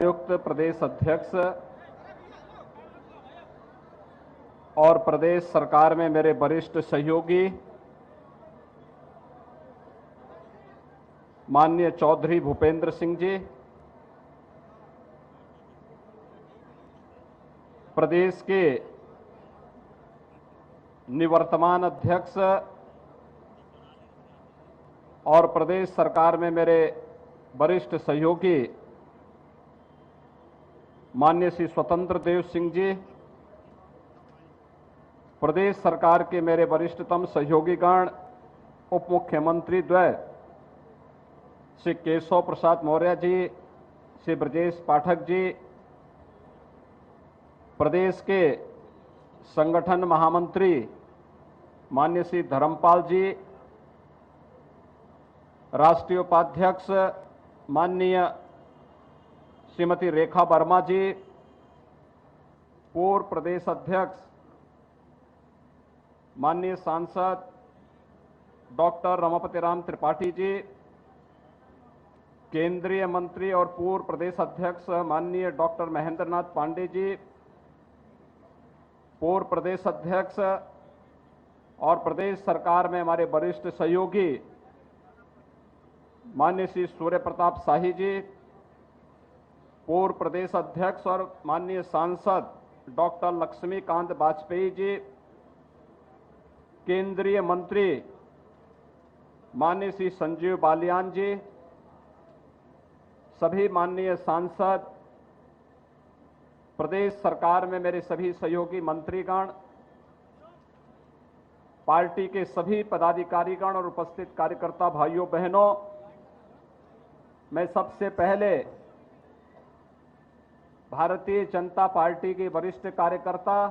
उपायुक्त, प्रदेश अध्यक्ष और प्रदेश सरकार में मेरे वरिष्ठ सहयोगी माननीय चौधरी भूपेंद्र सिंह जी, प्रदेश के निवर्तमान अध्यक्ष और प्रदेश सरकार में मेरे वरिष्ठ सहयोगी माननीय श्री स्वतंत्र देव सिंह जी, प्रदेश सरकार के मेरे वरिष्ठतम सहयोगीगण, उप मुख्यमंत्री द्वय श्री केशव प्रसाद मौर्य जी, श्री ब्रजेश पाठक जी, प्रदेश के संगठन महामंत्री माननीय श्री धर्मपाल जी, राष्ट्रीय उपाध्यक्ष माननीय श्रीमती रेखा वर्मा जी, पूर्व प्रदेश अध्यक्ष माननीय सांसद डॉक्टर रमापति राम त्रिपाठी जी, केंद्रीय मंत्री और पूर्व प्रदेश अध्यक्ष माननीय डॉक्टर महेंद्र नाथ पांडे जी, पूर्व प्रदेश अध्यक्ष और प्रदेश सरकार में हमारे वरिष्ठ सहयोगी माननीय श्री सूर्य प्रताप शाही जी, पूर्व प्रदेश अध्यक्ष और माननीय सांसद डॉक्टर लक्ष्मीकांत वाजपेयी जी, केंद्रीय मंत्री माननीय श्री संजीव बालियान जी, सभी माननीय सांसद, प्रदेश सरकार में मेरे सभी सहयोगी मंत्रीगण, पार्टी के सभी पदाधिकारीगण और उपस्थित कार्यकर्ता भाइयों बहनों, मैं सबसे पहले भारतीय जनता पार्टी के वरिष्ठ कार्यकर्ता,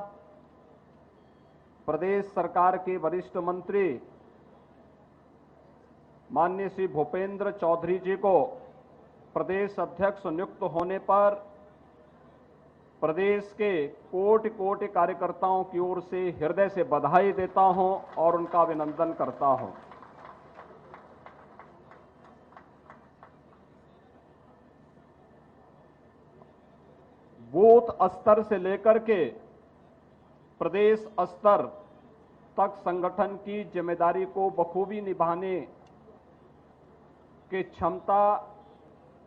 प्रदेश सरकार के वरिष्ठ मंत्री माननीय श्री भूपेंद्र चौधरी जी को प्रदेश अध्यक्ष नियुक्त होने पर प्रदेश के कोटि कोटि कार्यकर्ताओं की ओर से हृदय से बधाई देता हूं और उनका अभिनंदन करता हूं। बूथ स्तर से लेकर के प्रदेश स्तर तक संगठन की जिम्मेदारी को बखूबी निभाने की क्षमता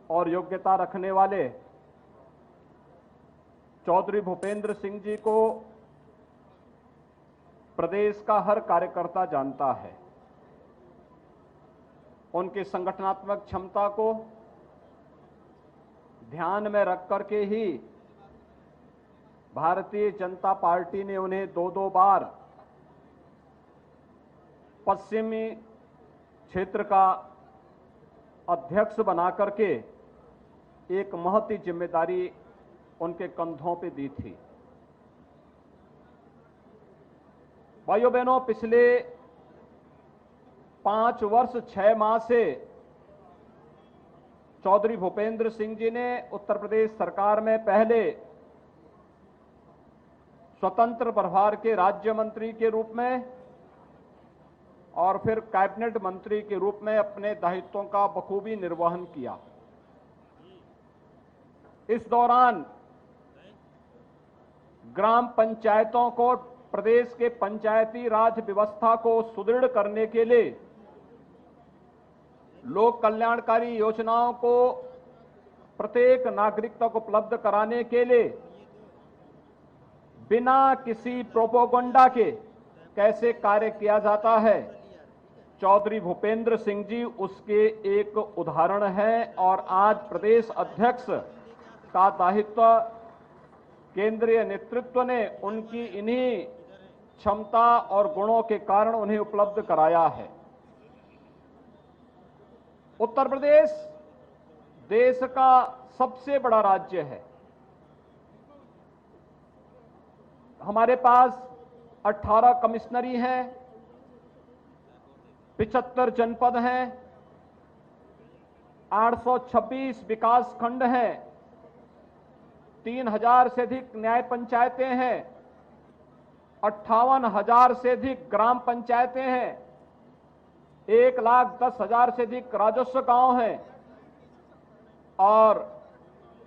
और योग्यता रखने वाले चौधरी भूपेंद्र सिंह जी को प्रदेश का हर कार्यकर्ता जानता है। उनकी संगठनात्मक क्षमता को ध्यान में रख करके ही भारतीय जनता पार्टी ने उन्हें दो बार पश्चिमी क्षेत्र का अध्यक्ष बना करके एक महती जिम्मेदारी उनके कंधों पे दी थी। भाइयों बहनों, पिछले 5 वर्ष 6 माह से चौधरी भूपेंद्र सिंह जी ने उत्तर प्रदेश सरकार में पहले स्वतंत्र प्रभार के राज्य मंत्री के रूप में और फिर कैबिनेट मंत्री के रूप में अपने दायित्वों का बखूबी निर्वहन किया। इस दौरान ग्राम पंचायतों को, प्रदेश के पंचायती राज व्यवस्था को सुदृढ़ करने के लिए, लोक कल्याणकारी योजनाओं को प्रत्येक नागरिक तक उपलब्ध कराने के लिए बिना किसी प्रोपोगंडा के कैसे कार्य किया जाता है, चौधरी भूपेंद्र सिंह जी उसके एक उदाहरण हैं। और आज प्रदेश अध्यक्ष का दायित्व केंद्रीय नेतृत्व ने उनकी इन्हीं क्षमता और गुणों के कारण उन्हें उपलब्ध कराया है। उत्तर प्रदेश देश का सबसे बड़ा राज्य है। हमारे पास 18 कमिश्नरी हैं, 75 जनपद हैं, 826 विकास खंड हैं, 3000 से अधिक न्याय पंचायतें हैं, 58,000 से अधिक ग्राम पंचायतें हैं, 1,10,000 से अधिक राजस्व गांव हैं और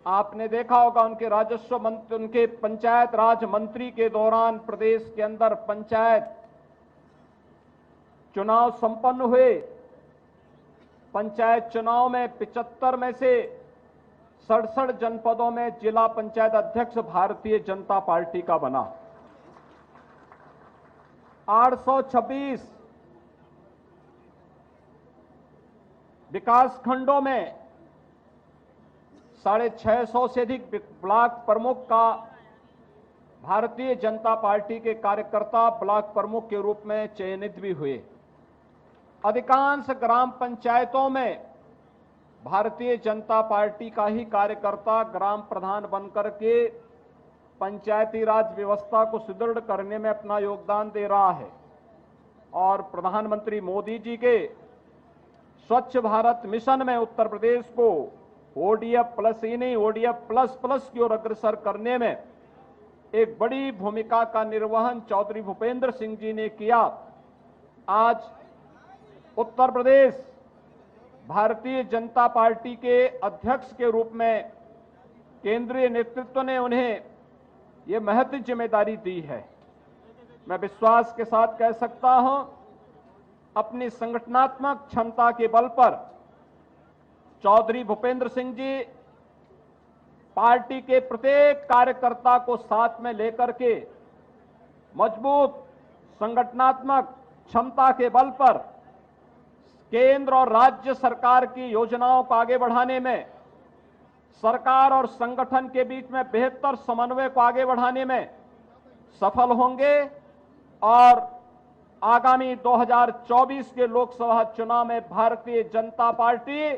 आपने देखा होगा उनके राजस्व मंत्री, उनके पंचायत राज मंत्री के दौरान प्रदेश के अंदर पंचायत चुनाव संपन्न हुए। पंचायत चुनाव में 75 में से 67 जनपदों में जिला पंचायत अध्यक्ष भारतीय जनता पार्टी का बना। 826 विकास खंडों में 650 से अधिक ब्लॉक प्रमुख का भारतीय जनता पार्टी के कार्यकर्ता ब्लॉक प्रमुख के रूप में चयनित भी हुए। अधिकांश ग्राम पंचायतों में भारतीय जनता पार्टी का ही कार्यकर्ता ग्राम प्रधान बनकर के पंचायती राज व्यवस्था को सुदृढ़ करने में अपना योगदान दे रहा है। और प्रधानमंत्री मोदी जी के स्वच्छ भारत मिशन में उत्तर प्रदेश को ओडीएफ प्लस ही नहीं, ओडीएफ प्लस प्लस की ओर अग्रसर करने में एक बड़ी भूमिका का निर्वहन चौधरी भूपेंद्र सिंह जी ने किया। आज उत्तर प्रदेश भारतीय जनता पार्टी के अध्यक्ष के रूप में केंद्रीय नेतृत्व ने उन्हें यह महत्वपूर्ण जिम्मेदारी दी है। मैं विश्वास के साथ कह सकता हूं, अपनी संगठनात्मक क्षमता के बल पर चौधरी भूपेंद्र सिंह जी पार्टी के प्रत्येक कार्यकर्ता को साथ में लेकर के मजबूत संगठनात्मक क्षमता के बल पर केंद्र और राज्य सरकार की योजनाओं को आगे बढ़ाने में, सरकार और संगठन के बीच में बेहतर समन्वय को आगे बढ़ाने में सफल होंगे और आगामी 2024 के लोकसभा चुनाव में भारतीय जनता पार्टी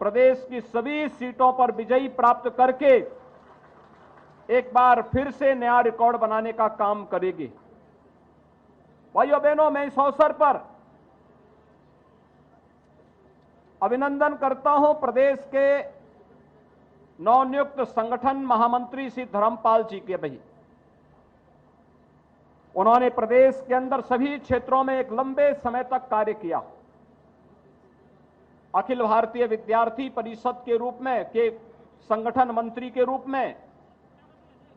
प्रदेश की सभी सीटों पर विजयी प्राप्त करके एक बार फिर से नया रिकॉर्ड बनाने का काम करेगी। भाइयों बहनों, मैं इस अवसर पर अभिनंदन करता हूं प्रदेश के नवनियुक्त संगठन महामंत्री श्री धर्मपाल जी के। भाई उन्होंने प्रदेश के अंदर सभी क्षेत्रों में एक लंबे समय तक कार्य किया। अखिल भारतीय विद्यार्थी परिषद के रूप में के संगठन मंत्री के रूप में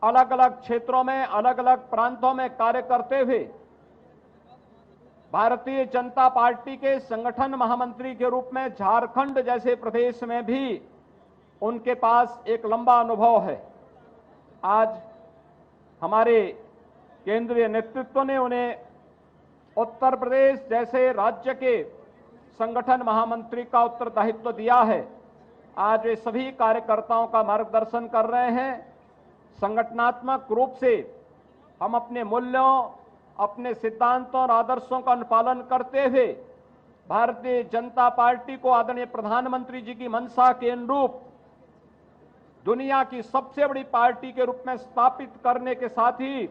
अलग अलग क्षेत्रों में, अलग अलग प्रांतों में कार्य करते हुए भारतीय जनता पार्टी के संगठन महामंत्री के रूप में झारखंड जैसे प्रदेश में भी उनके पास एक लंबा अनुभव है। आज हमारे केंद्रीय नेतृत्व ने उन्हें उत्तर प्रदेश जैसे राज्य के संगठन महामंत्री का उत्तरदायित्व दिया है। आज वे सभी कार्यकर्ताओं का मार्गदर्शन कर रहे हैं। संगठनात्मक रूप से हम अपने मूल्यों, अपने सिद्धांतों और आदर्शों का अनुपालन करते हुए भारतीय जनता पार्टी को आदरणीय प्रधानमंत्री जी की मंशा के अनुरूप दुनिया की सबसे बड़ी पार्टी के रूप में स्थापित करने के साथ ही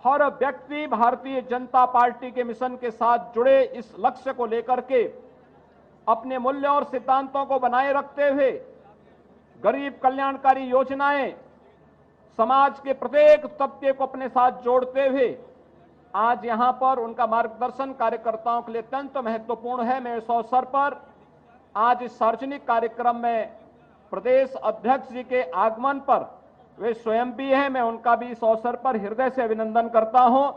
हर व्यक्ति भारतीय जनता पार्टी के मिशन के साथ जुड़े इस लक्ष्य को लेकर के अपने मूल्यों और सिद्धांतों को बनाए रखते हुए गरीब कल्याणकारी योजनाएं समाज के प्रत्येक तबके को अपने साथ जोड़ते हुए आज यहां पर उनका मार्गदर्शन कार्यकर्ताओं के लिए अत्यंत महत्वपूर्ण है। मैं इस अवसर पर आज इस सार्वजनिक कार्यक्रम में प्रदेश अध्यक्ष जी के आगमन पर वे स्वयं भी हैं, मैं उनका भी इस अवसर पर हृदय से अभिनंदन करता हूं।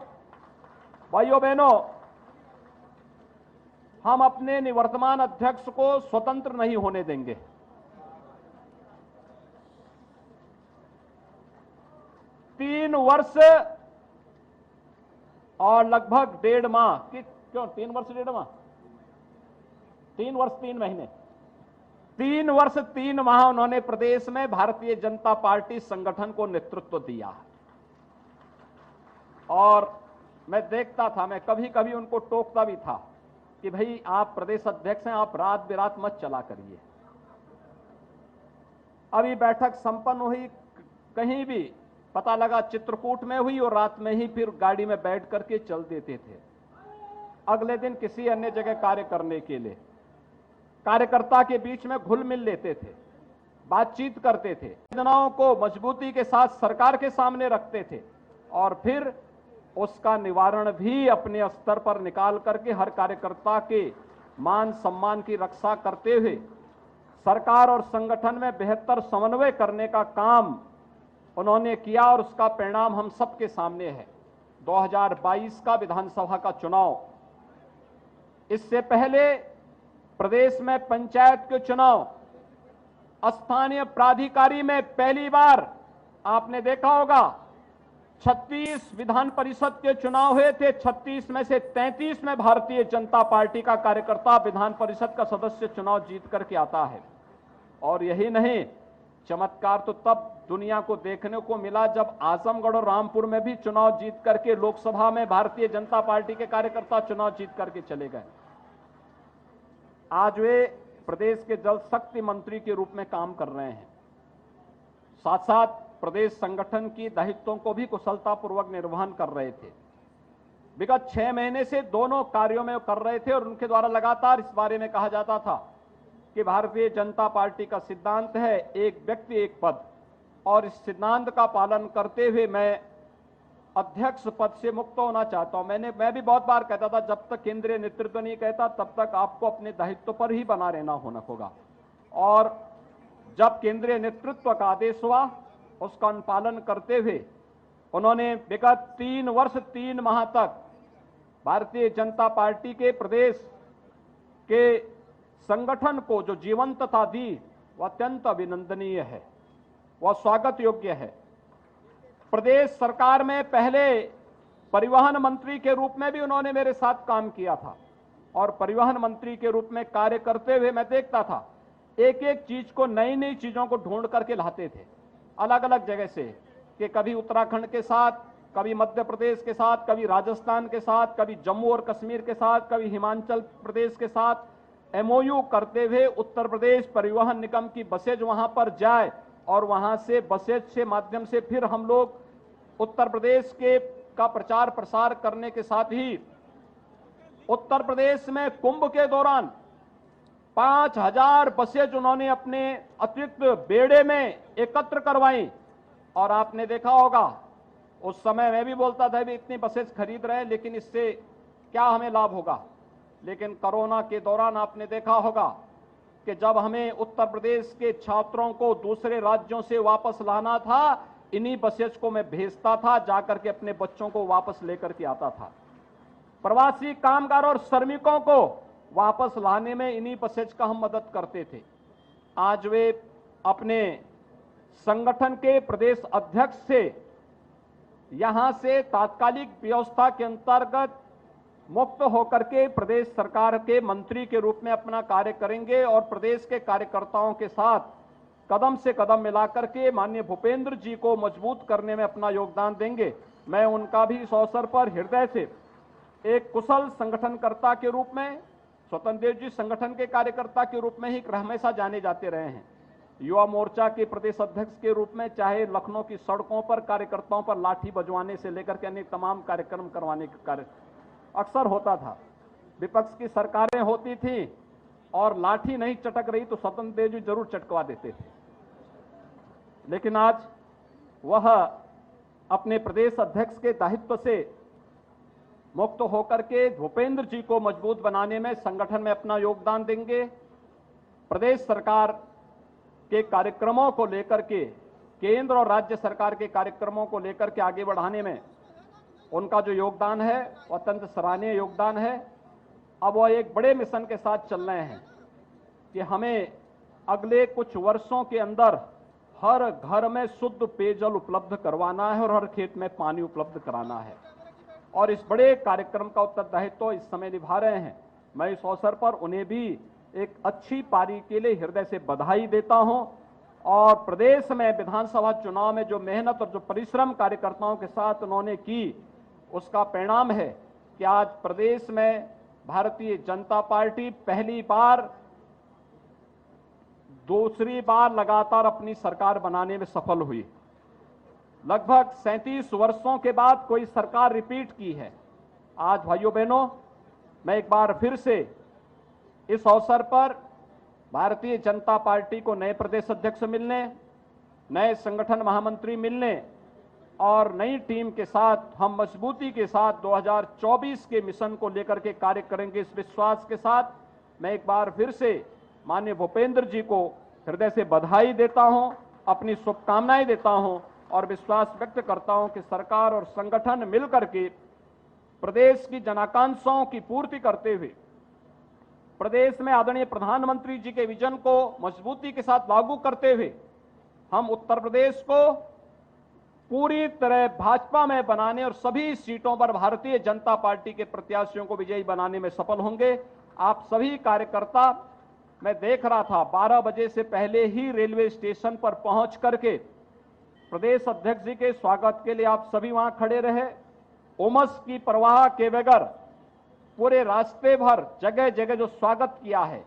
भाइयों बहनों, हम अपने निवर्तमान अध्यक्ष को स्वतंत्र नहीं होने देंगे। तीन वर्ष और लगभग 1.5 माह कि क्यों 3 वर्ष 1.5 माह 3 वर्ष 3 महीने 3 वर्ष 3 माह उन्होंने प्रदेश में भारतीय जनता पार्टी संगठन को नेतृत्व दिया। और मैं देखता था, मैं कभी कभी उनको टोकता भी था कि भाई आप प्रदेश अध्यक्ष हैं, आप रात बिरात मत चला करिए। अभी बैठक संपन्न हुई, कहीं भी पता लगा चित्रकूट में हुई और रात में ही फिर गाड़ी में बैठ करके चल देते थे अगले दिन किसी अन्य जगह कार्य करने के लिए। कार्यकर्ता के बीच में घुल मिल लेते थे, बातचीत करते थे, योजनाओं को मजबूती के साथ सरकार के सामने रखते थे और फिर उसका निवारण भी अपने स्तर पर निकाल करके हर कार्यकर्ता के मान सम्मान की रक्षा करते हुए सरकार और संगठन में बेहतर समन्वय करने का काम उन्होंने किया और उसका परिणाम हम सबके सामने है। 2022 का विधानसभा का चुनाव, इससे पहले प्रदेश में पंचायत के चुनाव, स्थानीय प्राधिकारी में पहली बार आपने देखा होगा 36 विधान परिषद के चुनाव हुए थे। 36 में से 33 में भारतीय जनता पार्टी का कार्यकर्ता विधान परिषद का सदस्य चुनाव जीत करके आता है। और यही नहीं, चमत्कार तो तब दुनिया को देखने को मिला जब आजमगढ़ और रामपुर में भी चुनाव जीत करके लोकसभा में भारतीय जनता पार्टी के कार्यकर्ता चुनाव जीत करके चले गए। आज वे प्रदेश के जल शक्ति मंत्री के रूप में काम कर रहे हैं। साथ साथ प्रदेश संगठन की दायित्वों को भी कुशलतापूर्वक निर्वहन कर रहे थे। विगत 6 महीने से दोनों कार्यों में कर रहे थे और उनके द्वारा लगातार इस बारे में कहा जाता था कि भारतीय जनता पार्टी का सिद्धांत है एक व्यक्ति एक पद, और इस सिद्धांत का पालन करते हुए मैं अध्यक्ष पद से मुक्त होना चाहता हूं। मैं भी बहुत बार कहता था जब तक केंद्रीय नेतृत्व नहीं कहता तब तक आपको अपने दायित्व पर ही बना रहना होगा, और जब केंद्रीय नेतृत्व का आदेश हुआ उसका अनुपालन करते हुए उन्होंने विगत 3 वर्ष 3 माह तक भारतीय जनता पार्टी के प्रदेश के संगठन को जो जीवंतता दी वह अत्यंत अभिनंदनीय है, वह स्वागत योग्य है। प्रदेश सरकार में पहले परिवहन मंत्री के रूप में भी उन्होंने मेरे साथ काम किया था, और परिवहन मंत्री के रूप में कार्य करते हुए मैं देखता था एक एक चीज को, नई नई चीजों को ढूंढ करके लाते थे अलग अलग जगह से, कि कभी उत्तराखंड के साथ, कभी मध्य प्रदेश के साथ, कभी राजस्थान के साथ, कभी जम्मू और कश्मीर के साथ, कभी हिमाचल प्रदेश के साथ एमओयू करते हुए उत्तर प्रदेश परिवहन निगम की बसेज वहां पर जाए और वहां से बसेज से माध्यम से फिर हम लोग उत्तर प्रदेश के का प्रचार प्रसार करने के साथ ही उत्तर प्रदेश में कुंभ के दौरान 5000 बसेज उन्होंने अपने अतिरिक्त बेड़े में एकत्र करवाई। और आपने देखा होगा उस समय मैं भी बोलता था भी इतनी बसेज खरीद रहे हैं लेकिन इससे क्या हमें लाभ होगा, लेकिन कोरोना के दौरान आपने देखा होगा कि जब हमें उत्तर प्रदेश के छात्रों को दूसरे राज्यों से वापस लाना था, इन्हीं बसेज को मैं भेजता था, जाकर के अपने बच्चों को वापस लेकर के आता था। प्रवासी कामगार और श्रमिकों को वापस लाने में इन्हीं बसेज का हम मदद करते थे। आज वे अपने संगठन के प्रदेश अध्यक्ष से यहां से तात्कालिक व्यवस्था के अंतर्गत मुक्त होकर के प्रदेश सरकार के मंत्री के रूप में अपना कार्य करेंगे और प्रदेश के कार्यकर्ताओं के साथ कदम से कदम मिलाकर के माननीय भूपेंद्र जी को मजबूत करने में अपना योगदान देंगे। मैं उनका भी इस अवसर पर हृदय से एक कुशल संगठनकर्ता के रूप में, स्वतंत्र देव जी संगठन के कार्यकर्ता के रूप में ही हमेशा जाने जाते रहे हैं। युवा मोर्चा के प्रदेश अध्यक्ष के रूप में चाहे लखनऊ की सड़कों पर कार्यकर्ताओं पर लाठी बजवाने से लेकर के अन्य तमाम कार्यक्रम करवाने का कार्य अक्सर होता था। विपक्ष की सरकारें होती थी और लाठी नहीं चटक रही तो स्वतंत्र देव जी जरूर चटकवा देते थे, लेकिन आज वह अपने प्रदेश अध्यक्ष के दायित्व से मुक्त होकर के भूपेंद्र जी को मजबूत बनाने में संगठन में अपना योगदान देंगे। प्रदेश सरकार के कार्यक्रमों को लेकर के, केंद्र और राज्य सरकार के कार्यक्रमों को लेकर के आगे बढ़ाने में उनका जो योगदान है वह अत्यंत सराहनीय योगदान है। अब वह एक बड़े मिशन के साथ चल रहे हैं कि हमें अगले कुछ वर्षों के अंदर हर घर में शुद्ध पेयजल उपलब्ध करवाना है और हर खेत में पानी उपलब्ध कराना है, और इस बड़े कार्यक्रम का उत्तरदायित्व इस समय निभा रहे हैं। मैं इस अवसर पर उन्हें भी एक अच्छी पारी के लिए हृदय से बधाई देता हूं, और प्रदेश में विधानसभा चुनाव में जो मेहनत और जो परिश्रम कार्यकर्ताओं के साथ उन्होंने की, उसका परिणाम है कि आज प्रदेश में भारतीय जनता पार्टी पहली बार, दूसरी बार लगातार अपनी सरकार बनाने में सफल हुई। लगभग 37 वर्षों के बाद कोई सरकार रिपीट की है। आज भाइयों बहनों, मैं एक बार फिर से इस अवसर पर भारतीय जनता पार्टी को नए प्रदेश अध्यक्ष मिलने, नए संगठन महामंत्री मिलने और नई टीम के साथ हम मजबूती के साथ 2024 के मिशन को लेकर के कार्य करेंगे, इस विश्वास के साथ मैं एक बार फिर से माननीय भूपेंद्र जी को हृदय से बधाई देता हूं, अपनी शुभकामनाएं देता हूं और विश्वास व्यक्त करता हूं कि सरकार और संगठन मिलकर के प्रदेश की जनाकांक्षाओं की पूर्ति करते हुए प्रदेश में आदरणीय प्रधानमंत्री जी के विजन को मजबूती के साथ लागू करते हुए हम उत्तर प्रदेश को पूरी तरह भाजपा में बनाने और सभी सीटों पर भारतीय जनता पार्टी के प्रत्याशियों को विजयी बनाने में सफल होंगे। आप सभी कार्यकर्ता, मैं देख रहा था 12 बजे से पहले ही रेलवे स्टेशन पर पहुंच करके प्रदेश अध्यक्ष जी के स्वागत के लिए आप सभी वहां खड़े रहे। उमस की परवाह के बगैर पूरे रास्ते भर जगह जगह जो स्वागत किया है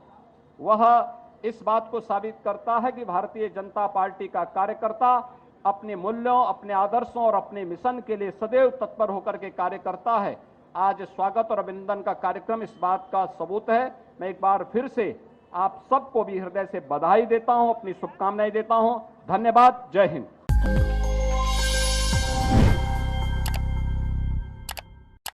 वह इस बात को साबित करता है कि भारतीय जनता पार्टी का कार्यकर्ता अपने मूल्यों, अपने आदर्शों और अपने मिशन के लिए सदैव तत्पर होकर के कार्य करता है। आज स्वागत और अभिनंदन का कार्यक्रम इस बात का सबूत है। मैं एक बार फिर से आप सबको भी हृदय से बधाई देता हूं, अपनी शुभकामनाएं देता हूं। धन्यवाद। जय हिंद।